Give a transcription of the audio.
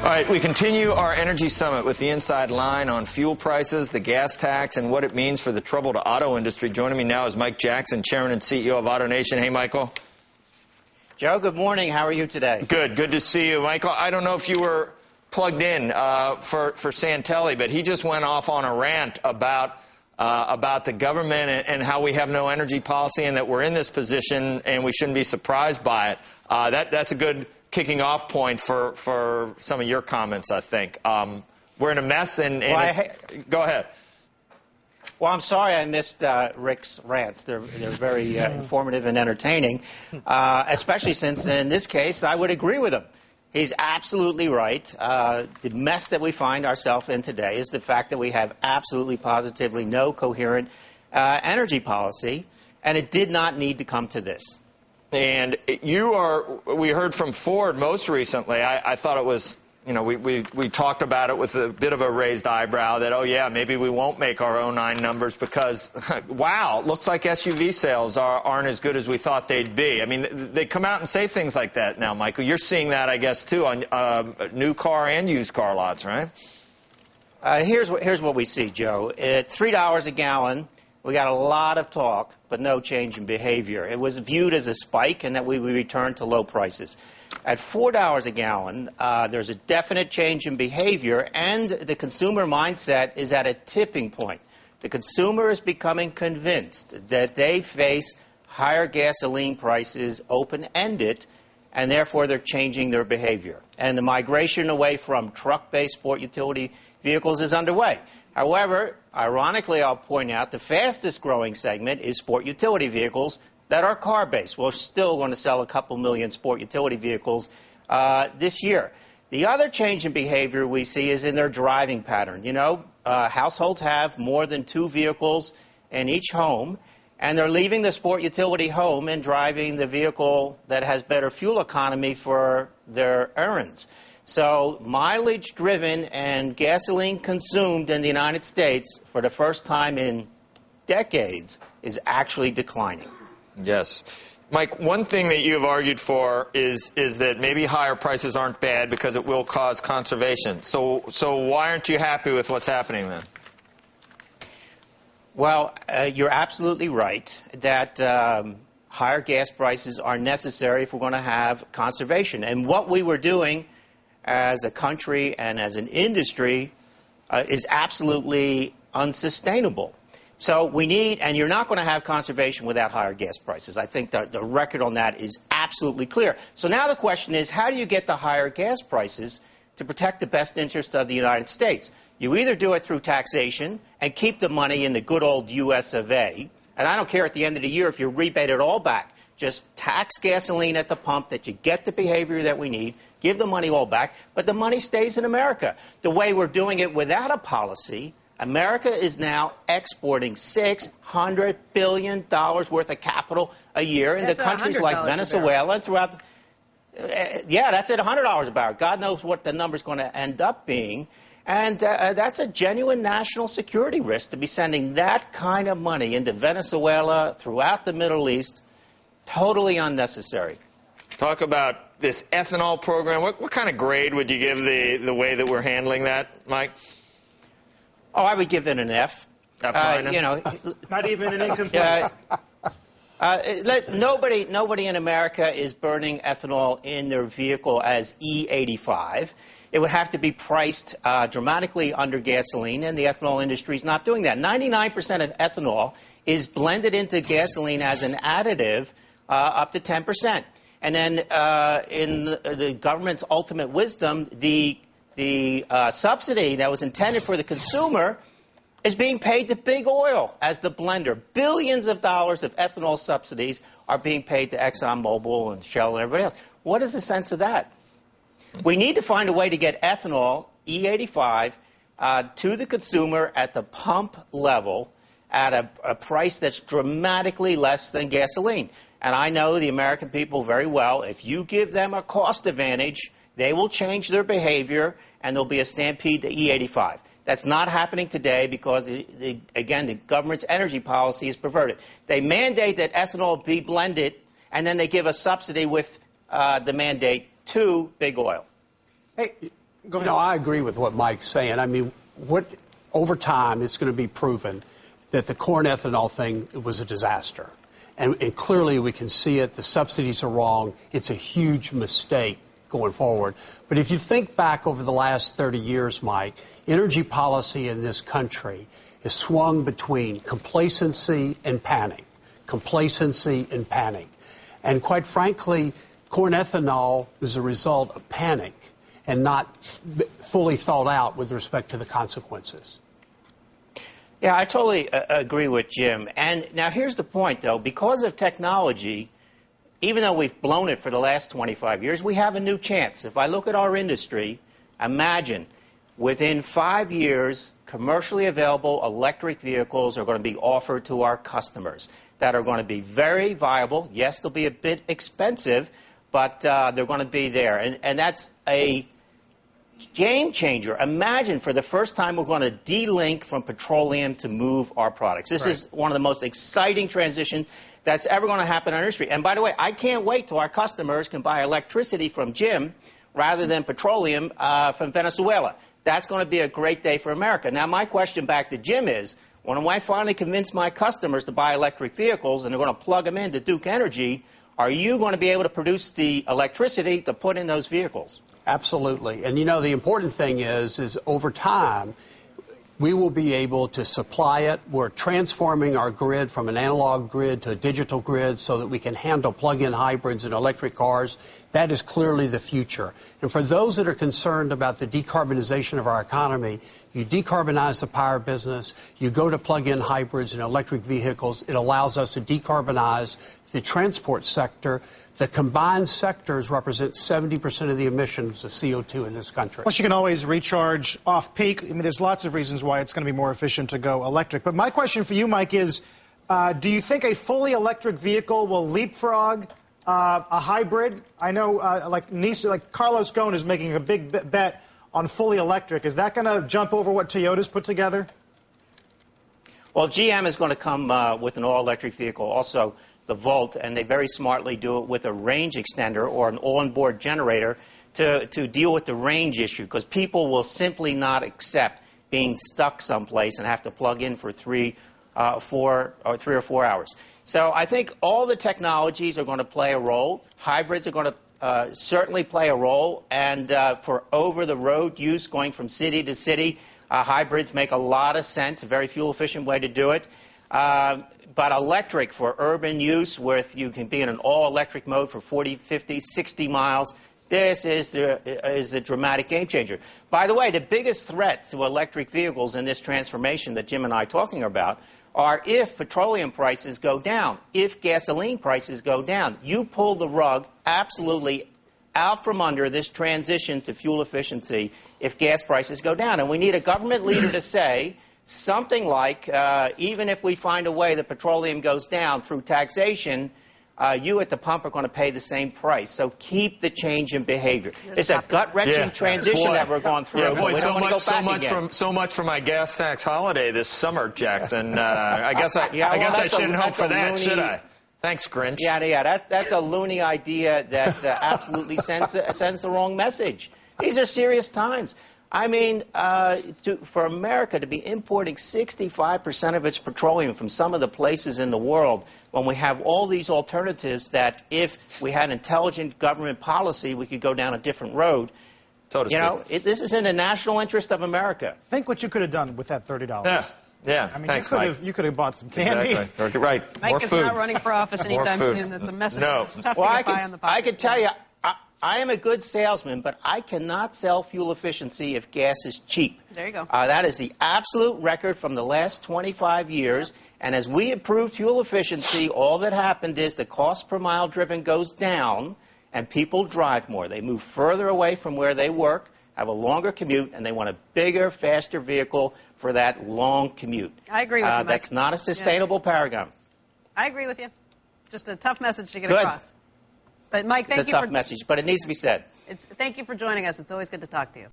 All right, we continue our energy summit with the Inside Line on fuel prices, the gas tax, and what it means for the troubled auto industry. Joining me now is Mike Jackson, Chairman and CEO of AutoNation. Hey, Michael. Joe, good morning. How are you today? Good to see you, Michael. I don't know if you were plugged in for Santelli, but he just went off on a rant about the government and how we have no energy policy and that we're in this position and we shouldn't be surprised by it. That's a good kicking off point for some of your comments, I think. We're in a mess, and go ahead. Well, I'm sorry I missed Rick's rants. They're very informative and entertaining, especially since in this case I would agree with him. He's absolutely right. The mess that we find ourselves in today is the fact that we have absolutely positively no coherent energy policy, and it did not need to come to this. And we heard from Ford most recently. I thought it was, we talked about it with a bit of a raised eyebrow that, oh, yeah, maybe we won't make our 09 numbers because, wow, it looks like SUV sales aren't as good as we thought they'd be. I mean, they come out and say things like that now, Michael. You're seeing that, I guess, too, on new car and used car lots, right? Here's what we see, Joe. At $3 a gallon, we got a lot of talk, but no change in behavior. It was viewed as a spike and that we would return to low prices. At $4 a gallon, there's a definite change in behavior, and the consumer mindset is at a tipping point. The consumer is becoming convinced that they face higher gasoline prices open-ended, and therefore they're changing their behavior. And the migration away from truck-based sport utility vehicles is underway. However, ironically, I'll point out the fastest growing segment is sport utility vehicles that are car-based. We're still going to sell a couple million sport utility vehicles this year. The other change in behavior we see is in their driving pattern. Households have more than 2 vehicles in each home, and they're leaving the sport utility home and driving the vehicle that has better fuel economy for their errands. So mileage driven and gasoline consumed in the United States for the first time in decades is actually declining. Yes. Mike, one thing that you've argued for is that maybe higher prices aren't bad because it will cause conservation. So why aren't you happy with what's happening then? Well, you're absolutely right that higher gas prices are necessary if we're going to have conservation. And what we were doing as a country and as an industry is absolutely unsustainable. So we need, and you're not going to have conservation without higher gas prices. I think the record on that is absolutely clear. So now the question is, how do you get the higher gas prices to protect the best interest of the United States? You either do it through taxation and keep the money in the good old US of A, and I don't care at the end of the year if you rebate it all back. Just tax gasoline at the pump that you get the behavior that we need, give the money all back, but the money stays in America. The way we're doing it without a policy, America is now exporting $600 billion worth of capital a year into countries like Venezuela and throughout. Yeah, that's at $100 a barrel. God knows what the number's going to end up being. And that's a genuine national security risk to be sending that kind of money into Venezuela, throughout the Middle East. Totally unnecessary. Talk about this ethanol program. What kind of grade would you give the way that we're handling that, Mike? Oh, I would give it an F. F minus? Not even an incomplete. Nobody in America is burning ethanol in their vehicle as E85. It would have to be priced dramatically under gasoline, and the ethanol industry is not doing that. 99% of ethanol is blended into gasoline as an additive up to 10%. And then in the government's ultimate wisdom, the subsidy that was intended for the consumer is being paid to big oil as the blender. Billions of dollars of ethanol subsidies are being paid to ExxonMobil and Shell and everybody else. What is the sense of that? We need to find a way to get ethanol, E85, to the consumer at the pump level at a price that's dramatically less than gasoline. And I know the American people very well. If you give them a cost advantage, they will change their behavior, and there'll be a stampede to E85. That's not happening today because, again, the government's energy policy is perverted. They mandate that ethanol be blended, and then they give a subsidy with the mandate to big oil. Hey, Go ahead. No, I agree with what Mike's saying. I mean, over time, it's going to be proven that the corn ethanol thing was a disaster. And clearly we can see it. The subsidies are wrong. It's a huge mistake going forward. But if you think back over the last 30 years, Mike, energy policy in this country has swung between complacency and panic. Complacency and panic. And quite frankly, corn ethanol is a result of panic and not fully thought out with respect to the consequences. Yeah, I totally agree with Jim. And now here's the point, though. Because of technology, even though we've blown it for the last 25 years, we have a new chance. If I look at our industry, imagine within 5 years, commercially available electric vehicles are going to be offered to our customers that are going to be very viable. Yes, they'll be a bit expensive, but they're going to be there. And that's a game changer. Imagine for the first time we're going to de-link from petroleum to move our products. This is one of the most exciting transitions that's ever going to happen in our industry. And by the way, I can't wait till our customers can buy electricity from Jim rather than petroleum from Venezuela. That's going to be a great day for America. Now, my question back to Jim is, when I finally convince my customers to buy electric vehicles and they're going to plug them into Duke Energy, are you going to be able to produce the electricity to put in those vehicles? Absolutely. And, you know, the important thing is over time, we will be able to supply it. We're transforming our grid from an analog grid to a digital grid so that we can handle plug-in hybrids and electric cars. That is clearly the future. And for those that are concerned about the decarbonization of our economy, you decarbonize the power business, you go to plug-in hybrids and electric vehicles. It allows us to decarbonize the transport sector. The combined sectors represent 70% of the emissions of CO2 in this country. Plus, you can always recharge off-peak. I mean, there's lots of reasons why it's going to be more efficient to go electric. But my question for you, Mike, is do you think a fully electric vehicle will leapfrog a hybrid? I know, like Carlos Ghosn is making a big bet on fully electric. Is that going to jump over what Toyota's put together? Well, GM is going to come with an all-electric vehicle also, the Volt, and they very smartly do it with a range extender or an on-board generator to deal with the range issue, because people will simply not accept being stuck someplace and have to plug in for 3 or 4 hours. So I think all the technologies are going to play a role. Hybrids are going to certainly play a role, and for over-the-road use going from city to city, hybrids make a lot of sense, a very fuel-efficient way to do it. But electric for urban use, where you can be in an all-electric mode for 40, 50, 60 miles, this is the dramatic game changer. By the way, the biggest threat to electric vehicles in this transformation that Jim and I are talking about are if petroleum prices go down, if gasoline prices go down. You pull the rug absolutely out from under this transition to fuel efficiency if gas prices go down. And we need a government leader to say something like, even if we find a way that petroleum goes down through taxation, you at the pump are going to pay the same price. So keep the change in behavior. It's a gut-wrenching transition that we're going through. Boy, we don't want to go back again. So much for my gas tax holiday this summer, Jackson. I guess I shouldn't hope for that, should I? Thanks, Grinch. Yeah, that's a loony idea that absolutely sends the wrong message. These are serious times. I mean, for America to be importing 65% of its petroleum from some of the places in the world when we have all these alternatives that if we had intelligent government policy, we could go down a different road. You know, this is in the national interest of America. Think what you could have done with that $30. Yeah, I mean, thanks, Mike. You could have bought some candy. Exactly. Right. Mike More is food. not running for office anytime soon. That's a message. No. It's tough Well, to get by on the podcast. I could tell you, I am a good salesman, but I cannot sell fuel efficiency if gas is cheap. There you go. That is the absolute record from the last 25 years. And as we improve fuel efficiency, all that happened is the cost per mile driven goes down and people drive more. They move further away from where they work, have a longer commute, and they want a bigger, faster vehicle for that long commute. I agree with you, Mike. That's not a sustainable paradigm. I agree with you. Just a tough message to get Good. across. But, Mike, thank you It's a tough message, but it needs to be said. Thank you for joining us. It's always good to talk to you.